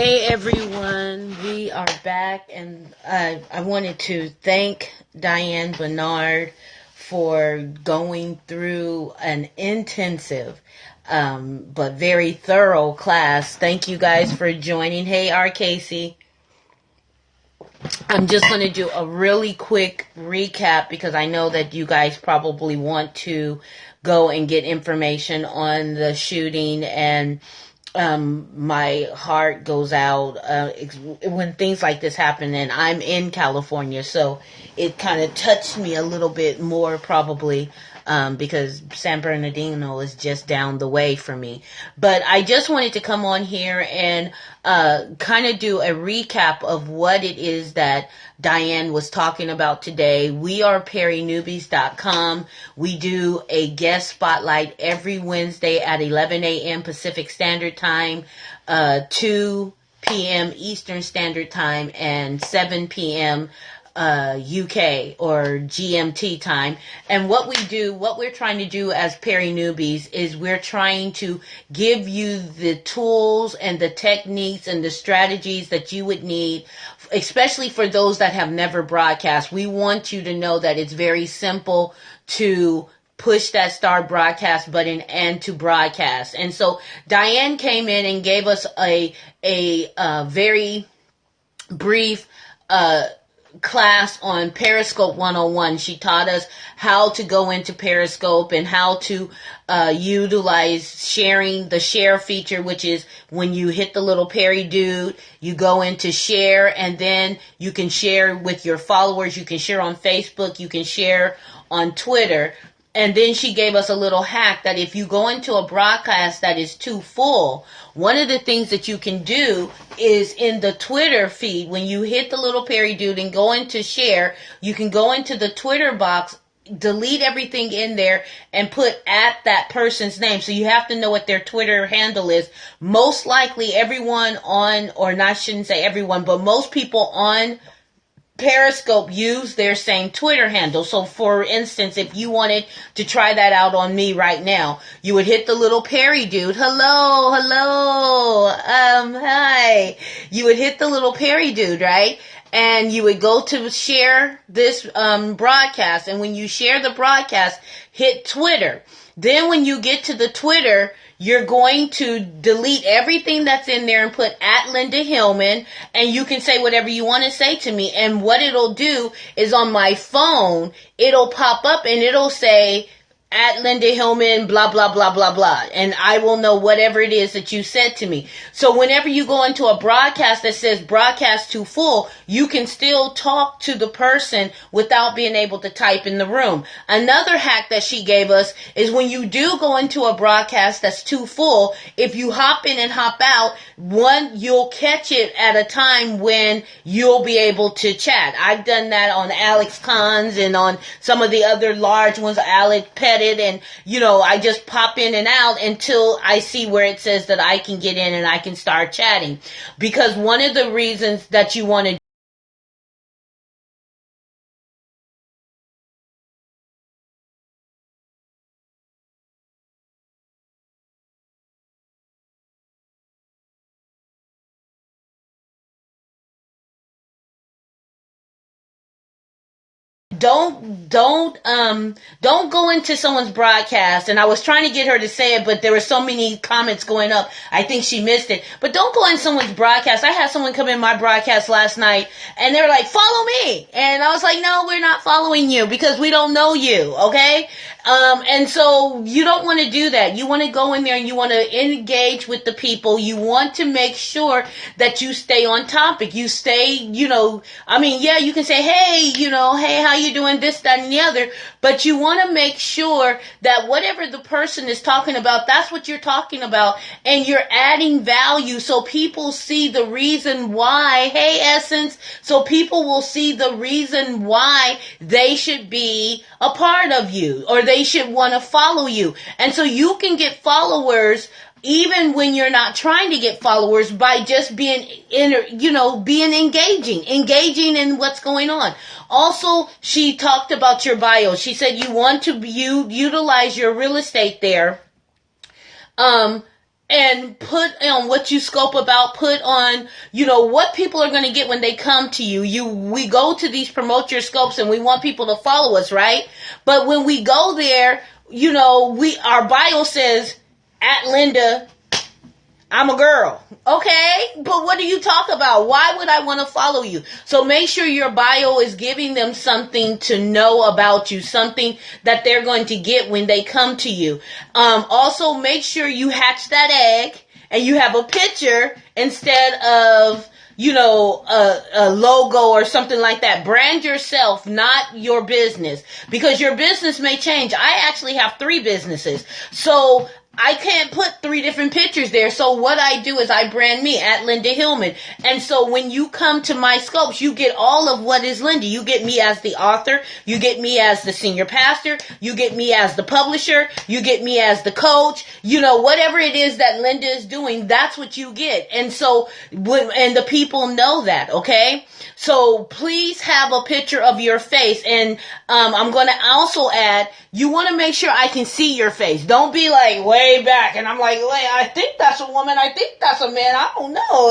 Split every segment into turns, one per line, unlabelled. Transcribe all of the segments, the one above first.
Hey everyone, we are back, and I wanted to thank Diane Bernard for going through an intensive but very thorough class. Thank you guys for joining. Hey R. Casey. I'm just going to do a really quick recap because I know that you guys probably want to go and get information on the shooting, and my heart goes out when things like this happen, and I'm in California, so it kind of touched me a little bit more probably because San Bernardino is just down the way from me. But I just wanted to come on here and kind of do a recap of what it is that Diane was talking about today. We are PerryNewbies.com. We do a guest spotlight every Wednesday at 11 a.m. Pacific Standard Time, 2 p.m. Eastern Standard Time, and 7 p.m. UK or GMT time. And what we're trying to do as Perry Newbies is we're trying to give you the tools and the techniques and the strategies that you would need, especially for those that have never broadcast. We want you to know that it's very simple to push that start broadcast button and to broadcast. And so Diane came in and gave us a very brief class on Periscope 101. She taught us how to go into Periscope and how to utilize sharing, the share feature, which is when you hit the little Perry dude, you go into share, and then you can share with your followers. You can share on Facebook. You can share on Twitter. And then she gave us a little hack that if you go into a broadcast that is too full, one of the things that you can do is in the Twitter feed, when you hit the little Perry dude and go into share, you can go into the Twitter box, delete everything in there, and put at that person's name. So you have to know what their Twitter handle is. Most likely everyone on, or not, I shouldn't say everyone, but most people on Periscope use their same Twitter handle. So for instance, if you wanted to try that out on me right now, you would hit the little Perry dude. Hello. Hi. You would hit the little Perry dude, right? And you would go to share this broadcast. And when you share the broadcast, hit Twitter. Then when you get to the Twitter, you're going to delete everything that's in there and put at Linda Hillman, and you can say whatever you want to say to me. And what it'll do is on my phone, it'll pop up and it'll say at Linda Hillman, blah, blah, blah, blah, blah. And I will know whatever it is that you said to me. So whenever you go into a broadcast that says broadcast too full, you can still talk to the person without being able to type in the room. Another hack that she gave us is when you do go into a broadcast that's too full, if you hop in and hop out, you'll catch it at a time when you'll be able to chat. I've done that on Alex Cons and on some of the other large ones, Alex Pettit, and I just pop in and out until I see where it says that I can get in and I can start chatting. Because one of the reasons that you want to don't go into someone's broadcast. And I was trying to get her to say it, but there were so many comments going up, I think she missed it. But don't go in someone's broadcast. I had someone come in my broadcast last night and they were like, follow me. And I was like, no, we're not following you because we don't know you. Okay. And so you don't want to do that. You want to go in there and you want to engage with the people. You want to make sure that you stay on topic. You stay, you can say, hey, how you doing, this, that, and the other, but you want to make sure that whatever the person is talking about, that's what you're talking about, and you're adding value so people see the reason why, hey, Essence, so people will see the reason why they should be a part of you, or they should want to follow you. And so you can get followers even when you're not trying to get followers by just being engaging in what's going on. Also, she talked about your bio. She said you want to utilize your real estate there. and put on what you scope about, put on, what people are going to get when they come to you. We go to these promote your scopes and we want people to follow us, right? But when we go there, our bio says, at Linda, I'm a girl. Okay? But what do you talk about? Why would I want to follow you? So make sure your bio is giving them something to know about you, something that they're going to get when they come to you. Also, make sure you hatch that egg and you have a picture instead of, a logo or something like that. Brand yourself, not your business, because your business may change. I actually have 3 businesses. So I can't put 3 different pictures there. So what I do is I brand me at Linda Hillman. And so when you come to my scopes, you get all of what is Linda. You get me as the author. You get me as the senior pastor. You get me as the publisher. You get me as the coach. Whatever it is that Linda is doing, that's what you get. And so, and the people know that, okay? So please have a picture of your face. And I'm going to also add, you want to make sure I can see your face. Don't be like way back and I'm like, wait, I think that's a woman. I think that's a man. I don't know.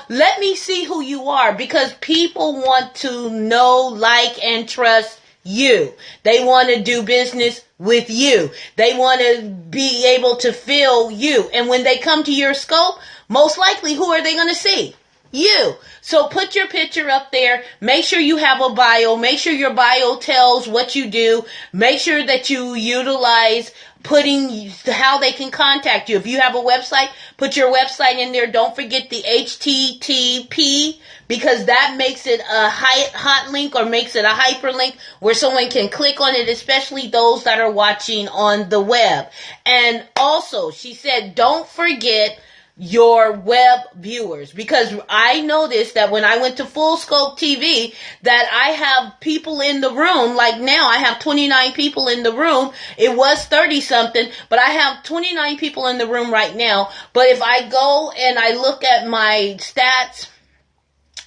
Let me see who you are, because people want to know, like, and trust you. They want to do business with you. They want to be able to feel you. And when they come to your scope, most likely, who are they going to see? You. So put your picture up there. Make sure you have a bio. Make sure your bio tells what you do. Make sure that you utilize putting how they can contact you. If you have a website, put your website in there. Don't forget the HTTP, because that makes it a hot link or makes it a hyperlink where someone can click on it, especially those that are watching on the web. And also, she said, don't forget your web viewers, because I noticed that when I went to Full Scope TV that I have people in the room. Like now I have 29 people in the room. It was 30 something, but I have 29 people in the room right now. But if I go and I look at my stats,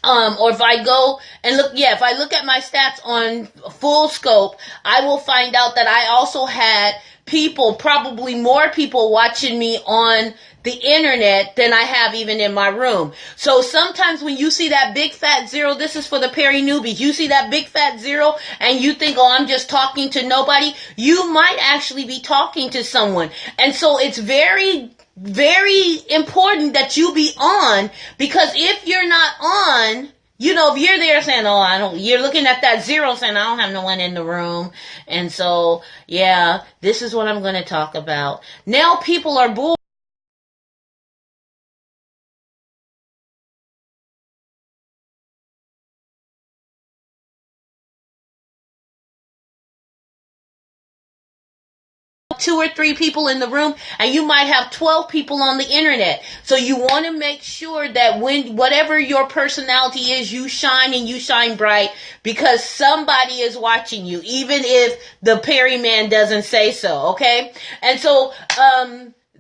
or if I go and if I look at my stats on Full Scope, I will find out that I also had people, probably more people watching me on the internet than I have even in my room. So sometimes when you see that big fat 0, this is for the Perry newbies, you see that big fat 0 and you think, oh, I'm just talking to nobody. You might actually be talking to someone. And so it's very, very important that you be on, because if you're not on, if you're there saying, you're looking at that 0 saying, I don't have no one in the room. And so, this is what I'm going to talk about. Now people are bored. 2 or 3 people in the room, and you might have 12 people on the internet. So you want to make sure that when whatever your personality is, you shine and you shine bright, because somebody is watching you, even if the Perry man doesn't say so. Okay, and so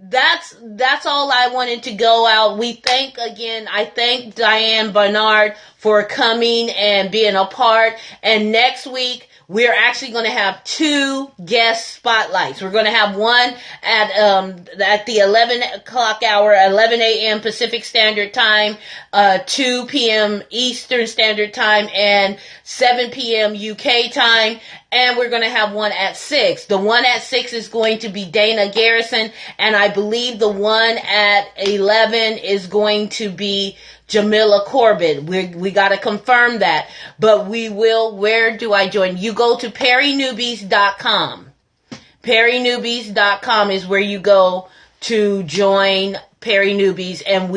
that's all I wanted to go out. I thank Diane Bernard for coming and being a part. And next week, we're actually going to have 2 guest spotlights. We're going to have one at the 11 o'clock hour, 11 a.m. Pacific Standard Time, 2 p.m. Eastern Standard Time, and 7 p.m. UK time. And we're going to have one at 6. The one at 6 is going to be Dana Garrison, and I believe the one at 11 is going to be Jamila Corbett. We got to confirm that. But we will. Where do I join? You go to perrynewbies.com. Perrynewbies.com is where you go to join Perry Newbies, and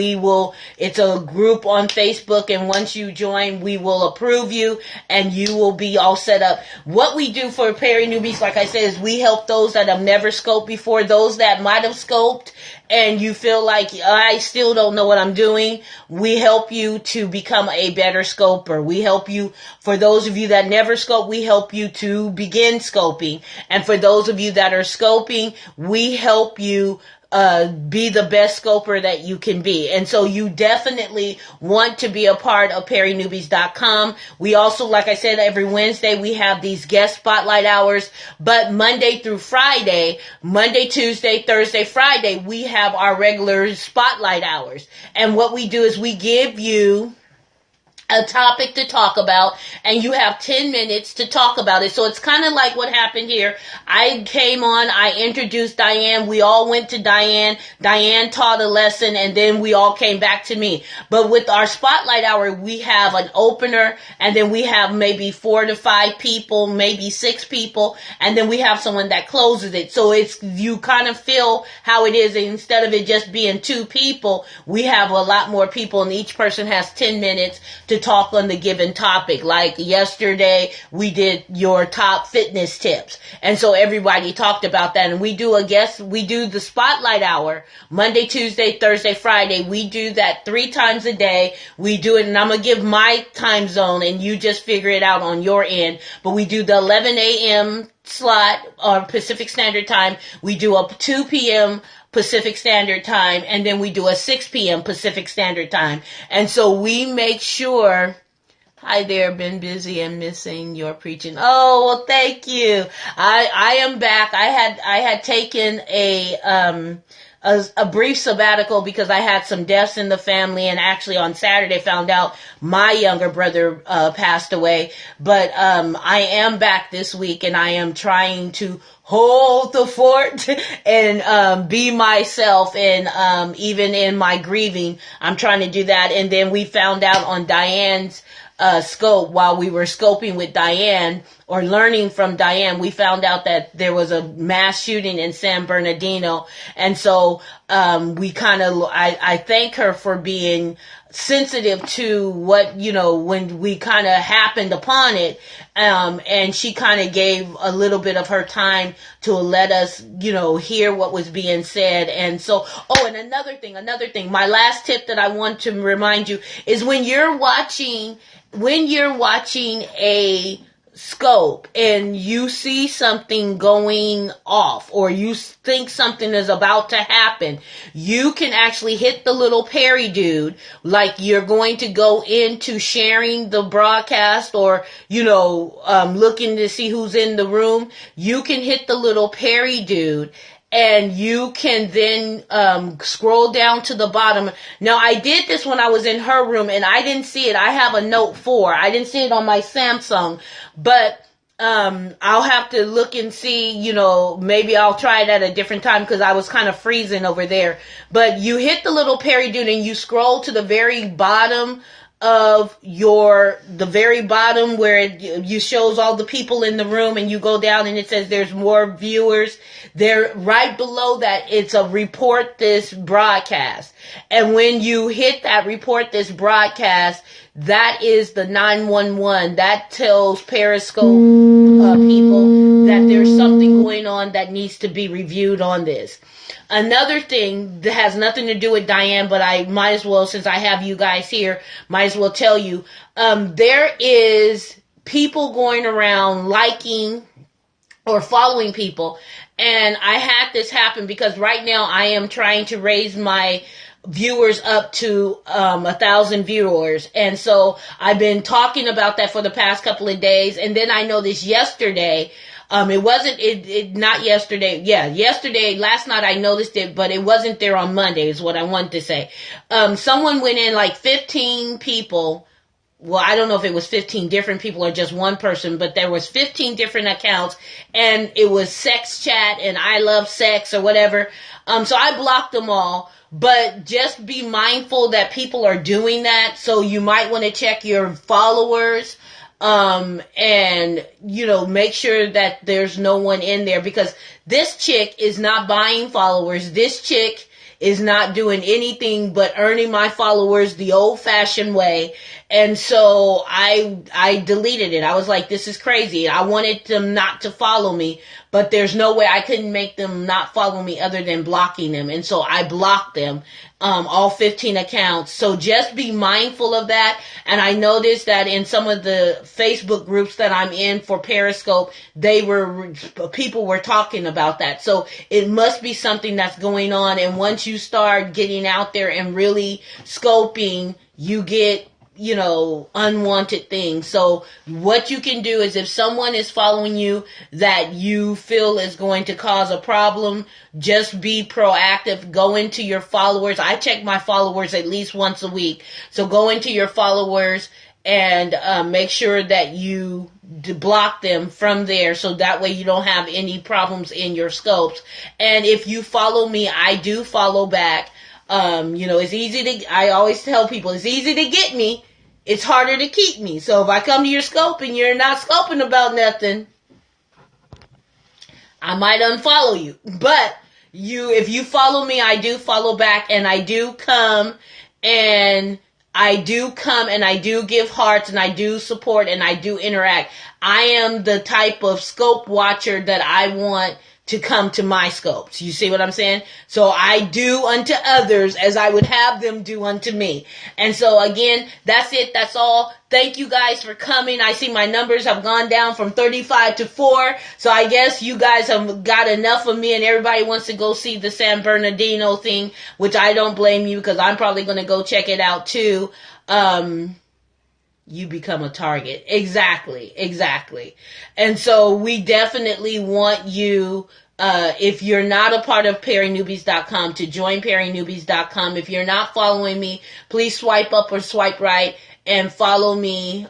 it's a group on Facebook, and once you join, we will approve you, and you will be all set up. What we do for Perry Newbies, like I said, is we help those that have never scoped before, those that might have scoped, and you feel like, I still don't know what I'm doing. We help you to become a better scoper. We help you, for those of you that never scope, we help you to begin scoping. And for those of you that are scoping, we help you be the best scoper that you can be. And so you definitely want to be a part of PerryNewbies.com. We also, like I said, every Wednesday we have these guest spotlight hours, but Monday through Friday, Monday, Tuesday, Thursday, Friday, we have our regular spotlight hours. And what we do is we give you a topic to talk about, and you have 10 minutes to talk about it. So it's kind of like what happened here. I came on, I introduced Diane, we all went to Diane, Diane taught a lesson, and then we all came back to me. But with our spotlight hour, we have an opener, and then we have maybe 4 to 5 people, maybe 6 people, and then we have someone that closes it. So it's, you kind of feel how it is. Instead of it just being 2 people, we have a lot more people, and each person has 10 minutes to talk on the given topic. Like yesterday, we did your top fitness tips. And so everybody talked about that. And we do the spotlight hour, Monday, Tuesday, Thursday, Friday. We do that 3 times a day. We do it, and I'm going to give my time zone, and you just figure it out on your end. But we do the 11 a.m. slot on Pacific Standard Time. We do a 2 p.m. Pacific Standard Time, and then we do a 6 p.m. Pacific Standard Time. And so we make sure, hi there, been busy and missing your preaching. Oh, well, thank you. I am back. I had taken a brief sabbatical because I had some deaths in the family, and actually on Saturday found out my younger brother passed away. But I am back this week, and I am trying to hold the fort and be myself, and even in my grieving, I'm trying to do that. And then we found out on Diane's scope, while we were scoping with Diane or learning from Diane, we found out that there was a mass shooting in San Bernardino. And so we kind of, I thank her for being sensitive to what, when we kind of happened upon it. And she kind of gave a little bit of her time to let us, hear what was being said. And so, and another thing, my last tip that I want to remind you is when you're watching a scope and you see something going off, or you think something is about to happen, you can actually hit the little Perry dude, like you're going to go into sharing the broadcast, or looking to see who's in the room. You can hit the little Perry dude, and you can then scroll down to the bottom. Now, I did this when I was in her room, and I didn't see it. I have a Note 4. I didn't see it on my Samsung, but I'll have to look and see, maybe I'll try it at a different time because I was kind of freezing over there. But you hit the little Perry dude, and you scroll to the very bottom of the very bottom where you shows all the people in the room, and you go down and it says there's more viewers. There, right below that, it's a report this broadcast. And when you hit that report this broadcast, that is the 911. That tells Periscope people that there's something going on that needs to be reviewed on this. Another thing that has nothing to do with Diane, but I might as well, since I have you guys here, might as well tell you, there is people going around liking or following people. And I had this happen because right now I am trying to raise my viewers up to 1,000 viewers. And so I've been talking about that for the past couple of days. And then I noticed yesterday, not yesterday. Yeah, yesterday, last night I noticed it, but it wasn't there on Monday is what I wanted to say. Someone went in, like 15 people. Well, I don't know if it was 15 different people or just one person, but there was 15 different accounts, and it was sex chat and I love sex or whatever. So I blocked them all. But just be mindful that people are doing that. So you might want to check your followers. And make sure that there's no one in there, because this chick is not buying followers. This chick is not doing anything but earning my followers the old fashioned way. And so I deleted it. I was like, this is crazy. I wanted them not to follow me, but there's no way I couldn't make them not follow me other than blocking them. And so I blocked them, all 15 accounts. So just be mindful of that. And I noticed that in some of the Facebook groups that I'm in for Periscope, people were talking about that. So it must be something that's going on. And once you start getting out there and really scoping, you get, unwanted things. So what you can do is, if someone is following you that you feel is going to cause a problem, just be proactive. Go into your followers. I check my followers at least once a week. So go into your followers and make sure that you block them from there, so that way you don't have any problems in your scopes. And if you follow me, I do follow back. It's easy I always tell people, it's easy to get me. It's harder to keep me. So if I come to your scope and you're not scoping about nothing, I might unfollow you. But if you follow me, I do follow back, and I do come and I do give hearts, and I do support, and I do interact. I am the type of scope watcher that I want to come to my scopes. You see what I'm saying? So I do unto others as I would have them do unto me. And so again, that's it. That's all. Thank you guys for coming. I see my numbers have gone down from 35 to 4. So I guess you guys have got enough of me, and everybody wants to go see the San Bernardino thing, which I don't blame you, because I'm probably going to go check it out too. You become a target. Exactly. And so we definitely want you, if you're not a part of PerryNewbies.com, to join PerryNewbies.com. If you're not following me, please swipe up or swipe right and follow me,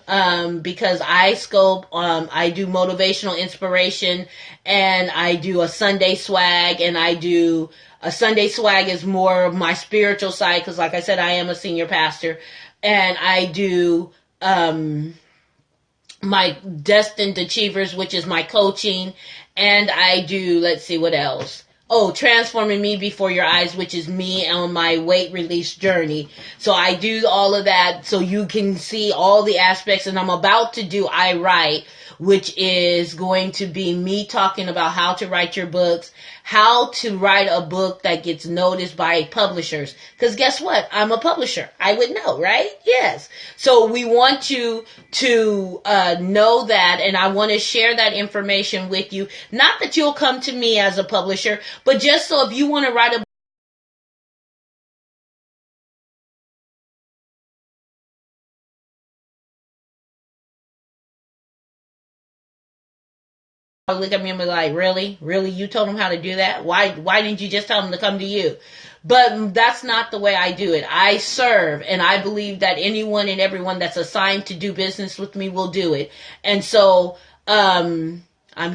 because I scope, I do motivational inspiration, and I do a Sunday swag, and a Sunday swag is more of my spiritual side, because like I said, I am a senior pastor, and I do my Destined Achievers, which is my coaching, and I do, let's see, what else? Oh, Transforming Me Before Your Eyes, which is me on my weight release journey. So I do all of that so you can see all the aspects, and I'm about to do I Write, which is going to be me talking about how to write your books, how to write a book that gets noticed by publishers. Because guess what? I'm a publisher. I would know, right? Yes. So we want you to know that, and I want to share that information with you. Not that you'll come to me as a publisher, but just so if you want to write a look at me and be like, really? You told them how to do that? Why didn't you just tell them to come to you? But that's not the way I do it. I serve, and I believe that anyone and everyone that's assigned to do business with me will do it. And so, I'm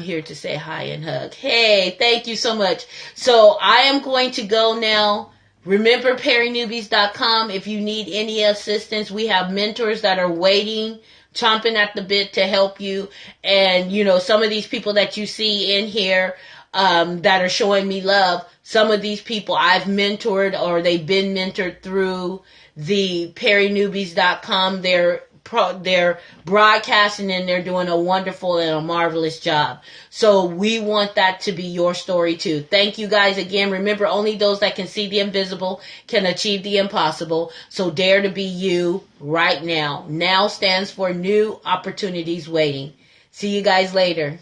here to say hi and hug. Hey, thank you so much. So I am going to go now. Remember PerryNewbies.com. If you need any assistance, we have mentors that are waiting, chomping at the bit to help you. And, some of these people that you see in here that are showing me love, some of these people I've mentored, or they've been mentored through the PerryNewbies.com. They're broadcasting, and they're doing a wonderful and a marvelous job. So we want that to be your story too. Thank you guys again. Remember, only those that can see the invisible can achieve the impossible. So dare to be you right now. Now stands for new opportunities waiting. See you guys later.